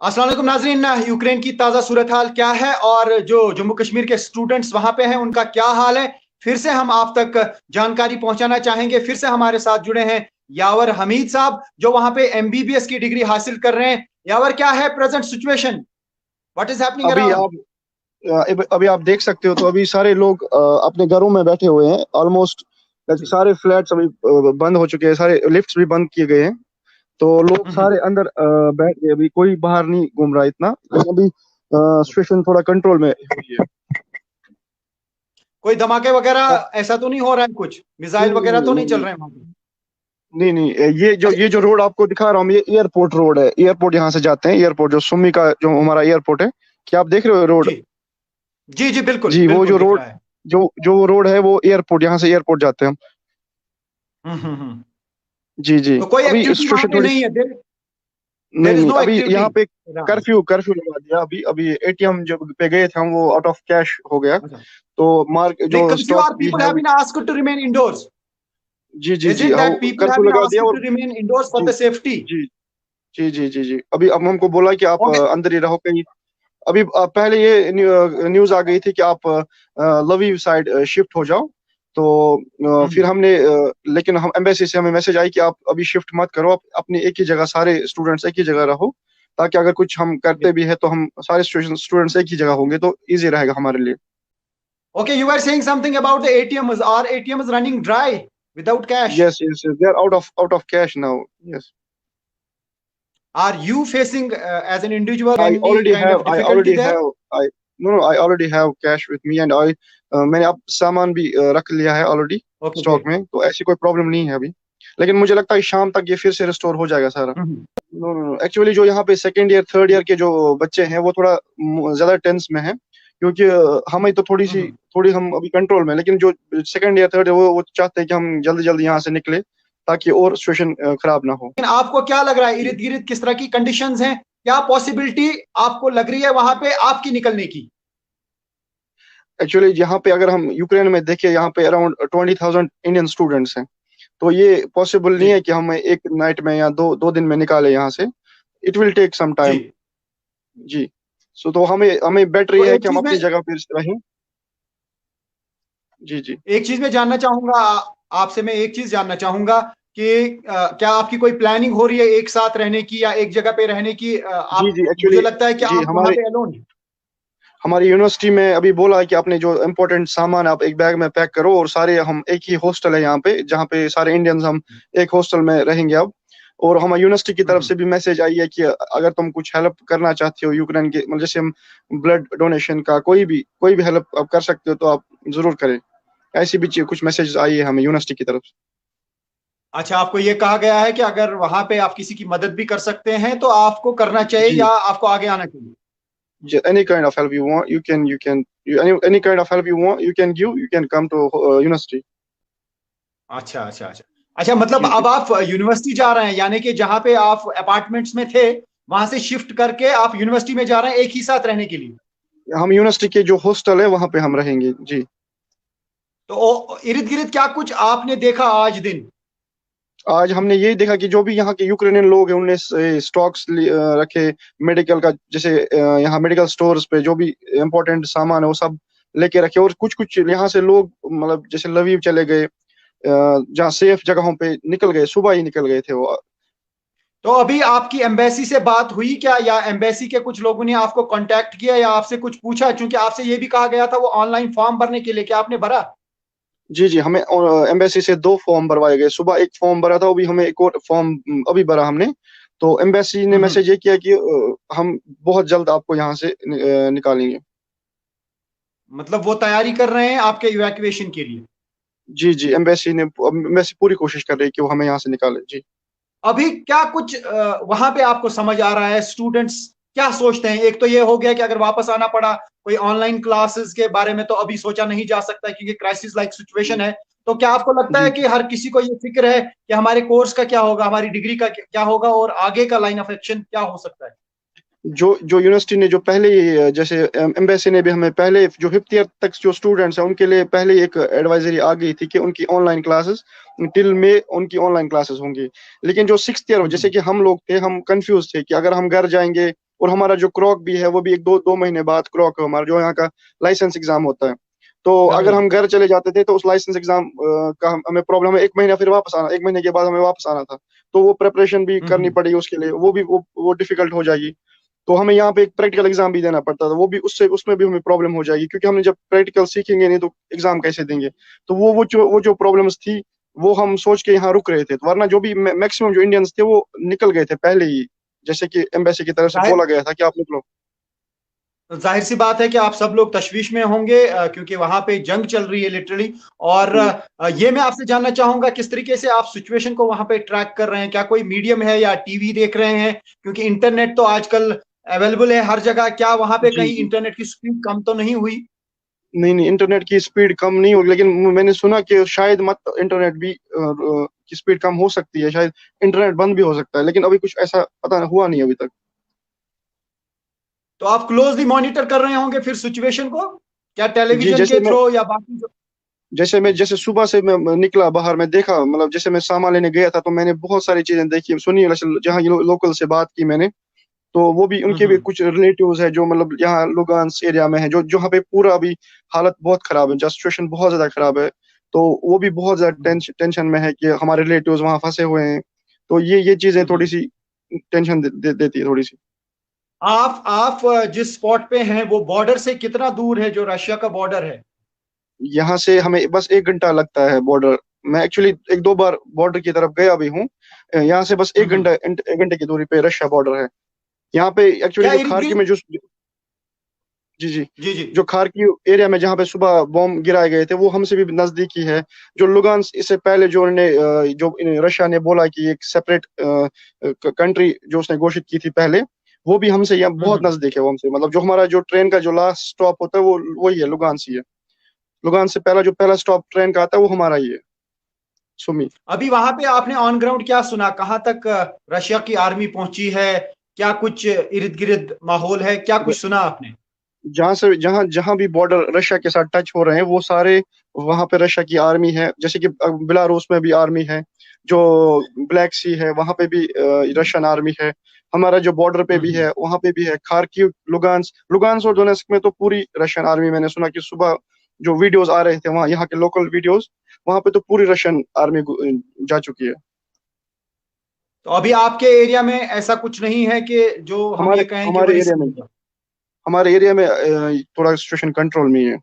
अस्सलाम वालेकुम नाजरीन। यूक्रेन की ताज़ा सूरत हाल क्या है और जो जम्मू कश्मीर के स्टूडेंट्स वहां पे हैं उनका क्या हाल है, फिर से हम आप तक जानकारी पहुंचाना चाहेंगे। फिर से हमारे साथ जुड़े हैं यावर हमीद साहब, जो वहां पे एमबीबीएस की डिग्री हासिल कर रहे हैं। यावर, क्या है present situation? What is happening अभी अराउंड? आप अभी आप देख सकते हो तो अभी सारे लोग अपने घरों में बैठे हुए हैं ऑलमोस्ट। जी। सारे फ्लैट्स अभी बंद हो चुके हैं, सारे लिफ्ट्स भी बंद किए गए हैं। तो लोग हम्म। सारे अंदर बैठ गए, अभी कोई बाहर नहीं घूम रहा इतना, लेकिन अभी सिचुएशन थोड़ा कंट्रोल में हुई है। कोई धमाके और वगैरह ऐसा तो नहीं हो रहा है? कुछ मिसाइल नहीं वगैरह नहीं तो नहीं चल नहीं रहे हैं वहां पे? नहीं नहीं नहीं, ये जो अच्छा। रोड आपको दिखा रहा हूँ, ये एयरपोर्ट रोड है। एयरपोर्ट यहाँ से जाते हैं, एयरपोर्ट जो सुम्मी का जो हमारा एयरपोर्ट है। क्या आप देख रहे हो रोड? जी जी जी, बिल्कुल जी, वो बिल्कुल जो दिख रोड, रहा है। जो रोड है वो एयरपोर्ट, यहाँ से एयरपोर्ट जाते हैं हम। हम्म। जी जी। तो कोई अभी एक्टिविटी वहां सिचुएशन पे थोड़ी, नहीं है? नहीं देर इज नहीं, नो अभी एक्टिविटी। यहाँ पे कर्फ्यू कर्फ्यू लगा दिया। अभी अभी एटीएम जब पे गए थे हम, वो आउट ऑफ कैश हो गया। तो मार्क They जो curfew स्टॉक or भी people है have अभी। been asked to remain indoors? जी जी जी, Isn't that people have curfew been लगा asked दिया। to और remain indoors for जी the safety? जी जी जी जी जी, अभी अब हमको बोला कि आप Okay. अंदर ही रहो कहीं। अभी पहले ये न्यूज आ गई थी कि आप लवीव साइड शिफ्ट हो जाओ। तो फिर हम्म। हमने लेकिन हम एम्बेसी से हमें मैसेज आई कि आप अभी शिफ्ट मत करो, आप अपनी एक ही जगह, सारे स्टूडेंट्स एक ही जगह रहो, ताकि अगर कुछ हम करते भी है तो हम सारे स्टूडेंट्स एक ही जगह होंगे तो इजी रहेगा हमारे लिए। Okay, you were saying something about the ATMs. Our ATM is running dry without cash. Yes yes, they are out of cash now. Yes, Are you facing, as an individual, I any already kind have of I difficulty already there? have I no no I already have cash with me, and I मैंने अब सामान भी रख लिया है already Okay, stock great. में, तो ऐसी कोई प्रॉब्लम नहीं है अभी। लेकिन मुझे लगता है शाम तक ये फिर से रिस्टोर हो जाएगा सारा। हम्म। नो नो नो, एक्चुअली जो यहाँ पे सेकेंड ईयर थर्ड ईयर के जो बच्चे हैं वो थोड़ा ज्यादा टेंस में है, क्योंकि हमें तो हम्म। थोड़ी हम अभी कंट्रोल में हैं, लेकिन जो सेकेंड ईयर थर्ड है वो चाहते हैं कि हम जल्दी जल्दी यहाँ से निकले, ताकि और सिचुएशन खराब ना हो। लेकिन आपको क्या लग रहा है, इर्द गिर्द किस तरह की कंडीशंस हैं? क्या पॉसिबिलिटी आपको लग रही है वहां पे आपकी निकलने की? एक्चुअली यहाँ पे अगर हम यूक्रेन में देखें, यहाँ पे अराउंड 20,000 इंडियन स्टूडेंट्स हैं। तो ये पॉसिबल नहीं जी है कि हम एक नाइट में या दो दो दिन में निकाले यहाँ से। इट विल टेक सम जी। टाइम। जी। सो तो हमें हमें बेटर तो ये है एक कि हम चीज में अपनी जगह पे रहें। जी जी एक चीज मैं जानना चाहूंगा, आपसे मैं एक चीज जानना चाहूंगा कि क्या आपकी कोई प्लानिंग हो रही है एक साथ रहने की या एक जगह पे रहने की? जी आप, जी। मुझे एक्चुअली लगता है कि जी, आप वहां हमारे पे अलोन हैं। हमारी यूनिवर्सिटी में अभी बोला है कि अपने जो इम्पोर्टेंट सामान आप एक बैग में पैक करो, और सारे हम एक ही हॉस्टल है यहाँ पे, जहाँ पे सारे इंडियंस हम एक हॉस्टल में रहेंगे अब। और हमारी यूनिवर्सिटी की तरफ हम्म। से भी मैसेज आई है कि अगर तुम कुछ हेल्प करना चाहते हो यूक्रेन के, मतलब जैसे हम ब्लड डोनेशन का कोई भी हेल्प आप कर सकते हो तो आप जरूर करें। ऐसी भी कुछ मैसेज आई है हमें यूनिवर्सिटी की तरफ अच्छा, आपको ये कहा गया है कि अगर वहां पे आप किसी की मदद भी कर सकते हैं तो आपको करना से। चाहिए या जी, आपको आगे आना चाहिए? any kind of help you want, any kind of help you want, you can give, you can come to university। अच्छा अच्छा अच्छा। अच्छा, मतलब जी जी। अब आप यूनिवर्सिटी जा रहे हैं, यानी कि जहां पे आप अपार्टमेंट्स में थे वहां से शिफ्ट करके आप यूनिवर्सिटी में जा रहे हैं एक ही साथ रहने के लिए? हम यूनिवर्सिटी के जो हॉस्टल है वहां पे हम रहेंगे। जी। तो इर्द गिर्द क्या कुछ आपने देखा आज दिन? आज हमने यही देखा कि जो भी यहाँ के यूक्रेनियन लोग हैं उनने स्टॉक्स रखे मेडिकल का, जैसे यहाँ मेडिकल स्टोर्स पे जो भी इम्पोर्टेंट सामान है वो सब लेके रखे। और कुछ कुछ यहाँ से लोग, मतलब जैसे लवीव चले गए, जहाँ सेफ जगहों पे निकल गए, सुबह ही निकल गए थे वो। तो अभी आपकी एम्बेसी से बात हुई क्या, या एम्बेसी के कुछ लोगों ने आपको कांटेक्ट किया या आपसे कुछ पूछा? क्योंकि आपसे ये भी कहा गया था वो ऑनलाइन फॉर्म भरने के लिए, क्या आपने भरा? जी जी, हमें एम्बेसी से दो फॉर्म भरवाए गए। सुबह एक फॉर्म भरा था, अभी हमें एक और फॉर्म अभी भरा हमने। तो एम्बेसी ने हम्म। मैसेज ये किया कि हम बहुत जल्द आपको यहाँ से निकालेंगे। मतलब वो तैयारी कर रहे हैं आपके इवैक्यूएशन के लिए? जी जी, एम्बेसी पूरी कोशिश कर रही है कि वो हमें यहाँ से निकाले। जी अभी क्या कुछ वहां पे आपको समझ आ रहा है? स्टूडेंट्स क्या सोचते हैं? एक तो ये हो गया कि अगर वापस आना पड़ा, कोई ऑनलाइन क्लासेस के बारे में तो अभी सोचा नहीं जा सकता क्योंकि क्राइसिस लाइक सिचुएशन है। तो क्या आपको लगता है जी। कि हर किसी को ये फिक्र है कि हमारे कोर्स का क्या होगा, हमारी डिग्री का क्या होगा और आगे का लाइन ऑफ एक्शन क्या हो सकता है? जो जो यूनिवर्सिटी ने जो पहले ही, जैसे एम्बेसी ने भी हमें पहले जो फिफ्थ ईयर तक जो स्टूडेंट्स हैं उनके लिए पहले ही एक एडवाइजरी आ गई थी कि उनकी ऑनलाइन क्लासेस टिल में उनकी ऑनलाइन क्लासेस होंगी। लेकिन जो सिक्स्थ ईयर, जैसे हम्म। कि हम लोग थे, हम कंफ्यूज थे कि अगर हम घर जाएंगे और हमारा जो क्रॉक भी है वो भी एक दो महीने बाद क्रॉक हमारा जो यहाँ का लाइसेंस एग्जाम होता है। तो अगर हम घर चले जाते थे तो उस लाइसेंस एग्जाम का हमें प्रॉब्लम है, 1 महीना फिर वापस आना, 1 महीने के बाद हमें वापस आना था। तो वो प्रिपरेशन भी करनी पड़ेगी उसके लिए, वो भी वो डिफिकल्ट हो जाएगी। तो हमें यहाँ पे एक प्रैक्टिकल एग्जाम भी देना पड़ता था, वो भी उसमें भी हमें प्रॉब्लम हो जाएगी, क्योंकि हमने जब प्रैक्टिकल सीखेंगे नहीं तो एग्जाम कैसे देंगे। तो वो जो प्रॉब्लम्स थी वो हम सोच के यहाँ रुक रहे थे, तो वरना जो भी मैक्सिमम जो इंडियंस थे वो निकल गए थे पहले ही, जैसे कि एम्बेसी की तरफ से जाहिर बोला गया था कि आप निकलो। जाहिर सी बात है कि आप सब लोग तशवीश में होंगे, क्योंकि वहां पे जंग चल रही है लिटरली। और जी ये मैं आपसे जानना चाहूंगा किस तरीके से आप सिचुएशन को वहां पे ट्रैक कर रहे हैं, क्या कोई मीडियम है या टीवी देख रहे हैं, क्योंकि इंटरनेट तो आजकल अवेलेबल है हर जगह। क्या वहां पे जी कहीं जी। इंटरनेट की स्पीड कम तो नहीं हुई? नहीं नहीं, इंटरनेट की स्पीड कम नहीं होगी, लेकिन मैंने सुना कि शायद मत इंटरनेट भी की स्पीड कम हो सकती है, शायद इंटरनेट बंद भी हो सकता है, लेकिन अभी कुछ ऐसा पता हुआ नहीं अभी तक। तो आप क्लोजली मॉनिटर कर रहे होंगे फिर सिचुएशन को, क्या जी टेलीविजन के थ्रू या बाकी जो? जैसे सुबह से मैं निकला बाहर, मैं देखा, मतलब जैसे मैं सामान लेने गया था तो मैंने बहुत सारी चीजें देखी सुनी, जहाँ लोकल से बात की मैंने, तो वो भी उनके भी हम्म। कुछ रिलेटिव्स है जो मतलब यहाँ लुगांस एरिया में है, जो जहाँ पे पूरा अभी हालत बहुत खराब है, जहाँ सिचुएशन बहुत ज्यादा खराब है। तो वो भी बहुत ज्यादा टेंशन में है कि हमारे रिलेटिव्स वहाँ फंसे हुए हैं। तो ये चीजें थोड़ी हम्म। सी टेंशन देती है थोड़ी सी। आप जिस स्पॉट पे हैं वो बॉर्डर से कितना दूर है, जो रशिया का बॉर्डर है? यहाँ से हमें बस 1 घंटा लगता है बॉर्डर। मैं एक्चुअली 1-2 बार बॉर्डर की तरफ गया भी हूँ। यहाँ से बस एक हम्म। घंटा 1 घंटे की दूरी पे रशिया बॉर्डर है। यहाँ पे एक्चुअली क्या जो इर्द खारकी गिर्द? में जो, जी जी, जी जी। जो खारकी एरिया में जहाँ पे सुबह बॉम्ब गिराए गए थे वो हमसे भी नजदीकी है। जो लुगांस इससे पहले जो उन्होंने रशिया ने बोला कि एक सेपरेट कंट्री जो उसने घोषित की थी पहले, वो भी हमसे यहाँ बहुत हम्म। नजदीक है। वो हमसे मतलब जो हमारा जो ट्रेन का जो लास्ट स्टॉप होता है वो वही है, लुगांस ही है। लुगांस से पहला स्टॉप ट्रेन का आता है वो हमारा ही है, सुमी। अभी वहां पे आपने ऑन ग्राउंड क्या सुना, कहाँ तक रशिया की आर्मी पहुंची है? क्या कुछ इर्द गिर्द माहौल है, क्या कुछ सुना आपने? जहां जहां भी बॉर्डर रशिया के साथ टच हो रहे हैं वो सारे वहां पे रशिया की आर्मी है। जैसे कि बेलारूस में भी आर्मी है, जो ब्लैक सी है वहां पे भी रशियन आर्मी है। हमारा जो बॉर्डर पे भी हम्म। है वहां पे भी है। खार्किव, लुगांस लुगांस और डोनेस्क में तो पूरी रशियन आर्मी, मैंने सुना कि सुबह जो वीडियोस आ रहे थे वहाँ, यहाँ के लोकल वीडियोस, वहां पे तो पूरी रशियन आर्मी जा चुकी है। तो अभी आपके एरिया में ऐसा कुछ नहीं है कि जो हम हमारे ये कहें कि हमारे वही एरिया में सही है? हमारे एरिया में थोड़ा सिचुएशन कंट्रोल में ही है।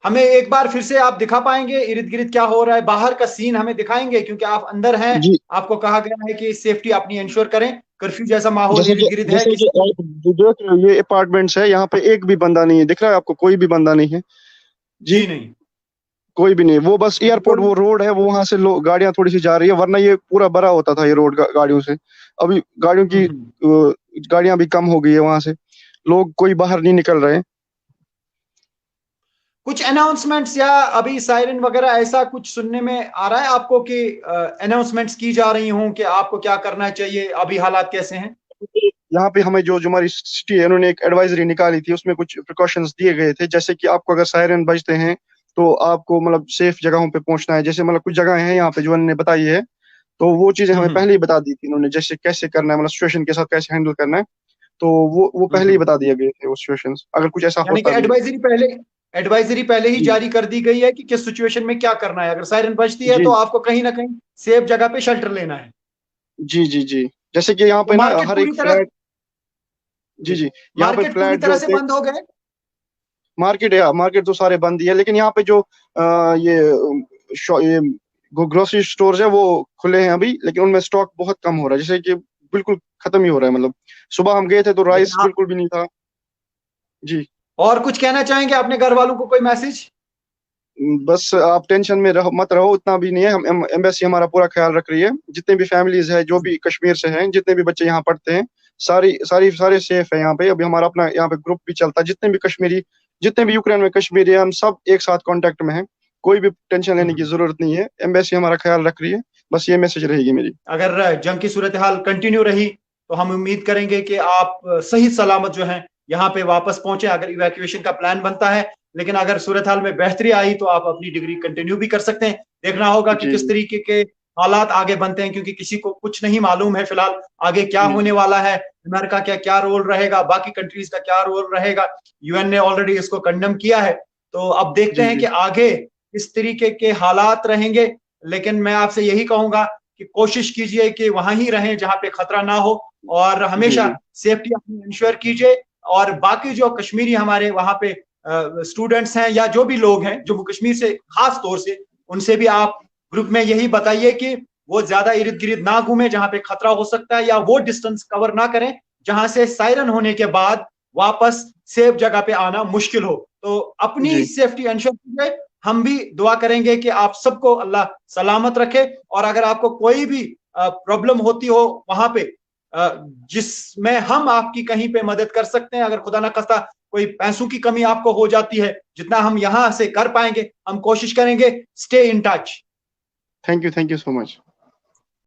हमें एक बार फिर से आप दिखा पाएंगे इर्द गिर्द क्या हो रहा है, बाहर का सीन हमें दिखाएंगे, क्योंकि आप अंदर हैं। जी, आपको कहा गया है कि सेफ्टी अपनी इंश्योर करें, कर्फ्यू जैसा माहौल जैसे इर्द कि गिर्द है, जैसे कि किसी को? आप जो देख रहे हो ये अपार्टमेंट्स है, यहाँ पे एक भी बंदा नहीं है, दिख रहा है आपको? कोई भी बंदा नहीं है जी। जी नहीं। कोई भी नहीं, वो बस एयरपोर्ट बिल्कुल। वो रोड है, वो वहां से गाड़ियां थोड़ी सी जा रही है, वरना ये पूरा भरा होता था ये रोड गाड़ियों से। अभी गाड़ियों की गाड़ियां भी कम हो गई है वहां से, लोग कोई बाहर नहीं निकल रहे हैं। कुछ अनाउंसमेंट्स या अभी सायरन वगैरह ऐसा कुछ सुनने में आ रहा है आपको कि अनाउंसमेंट्स की जा रही हों कि आपको क्या करना चाहिए, अभी हालात कैसे हैं? यहाँ पे हमें जो जो हमारी सिटी है उन्होंने एक एडवाइजरी निकाली थी, उसमें कुछ प्रिकॉशंस दिए गए थे, जैसे कि आपको अगर सायरन बजते हैं तो आपको मतलब सेफ जगहों पे पहुंचना है। जैसे मतलब कुछ जगह है यहाँ पे जो उन्होंने बताई है, तो वो चीजें हमें हम्म। पहले ही बता दी थी उन्होंने, जैसे कैसे करना है, मतलब सिचुएशन के साथ कैसे हैंडल करना है। तो वो पहले ही हम्म। बता दिए गए थे वो सिचुएशंस, अगर कुछ ऐसा यानी कि होता भी है। एडवाइजरी पहले ही जी जारी कर दी गई है कि किस सिचुएशन में क्या करना है, अगर सायरन बजती है जी तो आपको कहीं ना कहीं सेफ जगह पे शेल्टर लेना है। जी जी जी। जैसे कि यहाँ तो पे ना मार्केट हर पूरी एक तरह फ्लैट, जी जी, जी, यहाँ पे मार्केट पूरी फ्लैट जो तरह से होते, बंद हो गए? मार्केट है, मार्केट तो सारे बंद ही है, लेकिन यहाँ पे जो ये ग्रोसरी स्टोर्स है वो खुले हैं अभी, लेकिन उनमें स्टॉक बहुत कम हो रहा है, जैसे कि बिल्कुल खत्म ही हो रहा है। मतलब सुबह हम गए थे तो लेकिन राइस आप बिल्कुल भी नहीं था जी। और कुछ कहना चाहेंगे अपने घर वालों को, कोई मैसेज? बस आप टेंशन में मत रहो, उतना भी नहीं है। हम एम्बेसी हमारा पूरा ख्याल रख रही है, जितने भी फैमिलीज है जो भी कश्मीर से हैं, जितने भी बच्चे यहाँ पढ़ते हैं, सारे सेफ है यहाँ पे। अभी हमारा अपना यहाँ पे ग्रुप भी चलता है, जितने भी यूक्रेन में कश्मीरी है, हम सब एक साथ कांटेक्ट में हैं। कोई भी टेंशन लेने की जरूरत नहीं है, एम्बेसी हमारा ख्याल रख रही है। बस ये मैसेज रहेगी मेरी। अगर जंग की सूरत हाल कंटिन्यू रही तो हम उम्मीद करेंगे कि आप सही सलामत जो हैं यहाँ पे वापस पहुंचे, अगर इवैक्यूएशन का प्लान बनता है। लेकिन अगर सूरत हाल में बेहतरी आई तो आप अपनी डिग्री कंटिन्यू भी कर सकते हैं। देखना होगा कि जी किस तरीके के हालात आगे बनते हैं, क्योंकि किसी को कुछ नहीं मालूम है फिलहाल आगे क्या जी होने जी वाला है। अमेरिका का क्या रोल रहेगा, बाकी कंट्रीज का क्या रोल रहेगा। यूएन ने ऑलरेडी इसको कंडेम किया है। तो अब देखते जी हैं जी कि आगे इस तरीके के हालात रहेंगे। लेकिन मैं आपसे यही कहूंगा कि कोशिश कीजिए कि वहां ही रहें जहां पे खतरा ना हो, और जी हमेशा जी सेफ्टी अपनी इंश्योर कीजिए। और बाकी जो कश्मीरी हमारे वहां पे स्टूडेंट्स हैं या जो भी लोग हैं जम्मू कश्मीर से खास तौर से, उनसे भी आप ग्रुप में यही बताइए कि वो ज्यादा इर्द गिर्द ना घूमे जहां पे खतरा हो सकता है, या वो डिस्टेंस कवर ना करें जहां से सायरन होने के बाद वापस सेफ जगह पे आना मुश्किल हो। तो अपनी जी। सेफ्टी इंश्योर कीजिए। हम भी दुआ करेंगे कि आप सबको अल्लाह सलामत रखे। और अगर आपको कोई भी प्रॉब्लम होती हो वहां पे जिसमें हम आपकी कहीं पे मदद कर सकते हैं, अगर खुदा ना खास्ता कोई पैसों की कमी आपको हो जाती है, जितना हम यहां से कर पाएंगे हम कोशिश करेंगे। Stay in touch. Thank you so much.